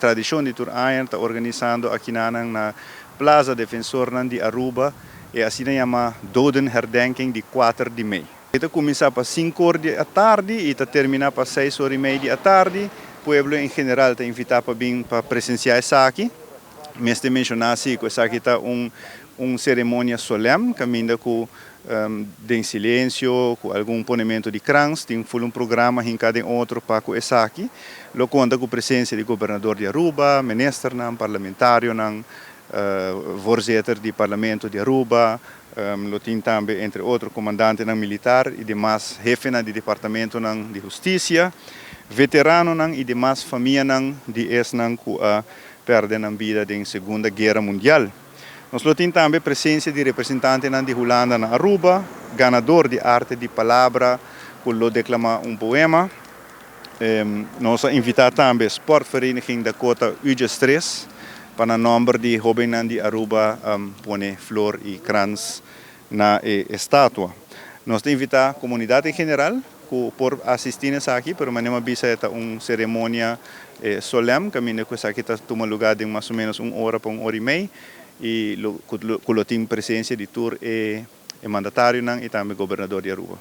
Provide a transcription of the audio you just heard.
Tradisyon di Turayan está organizando aqui na Plaza Defensor de Aruba e assim chama dodenherdenking de 4 de Mei. Ita começa para 5 horas da tarde e está terminar para 6 horas e meia da tarde. O pueblo em geral está invitado para vir para presenciar isso aqui. Mas de mencionar assim, que isso aqui está cerimônia solene, caminha com em silêncio, com algum ponimento de crãs, tem um programa em cada outro para com isso aqui. Lo conta com a presença do governador de Aruba, ministro, parlamentário, voorzitter do parlamento de Aruba, lo tem também, entre outros, comandante militar e demais jefes do departamento de justiça, veteranos e demais famílias de que perdem a vida na Segunda Guerra Mundial. Nós temos também a presença de representantes de Holanda na Aruba, ganador de arte de palavra, que lo declama poema. Nós invitamos também a Sportvereniging Dakota UG3 para o número de jovens de Aruba pôr flor e crans na estátua. Nós invitamos a comunidade em geral por assistir aqui, mas manhã bisa é uma cerimônia solene, que aqui toma lugar de mais ou menos 1 hora para 1 hora e meia, e com a presença de tour e mandatário e também governador de Aruba.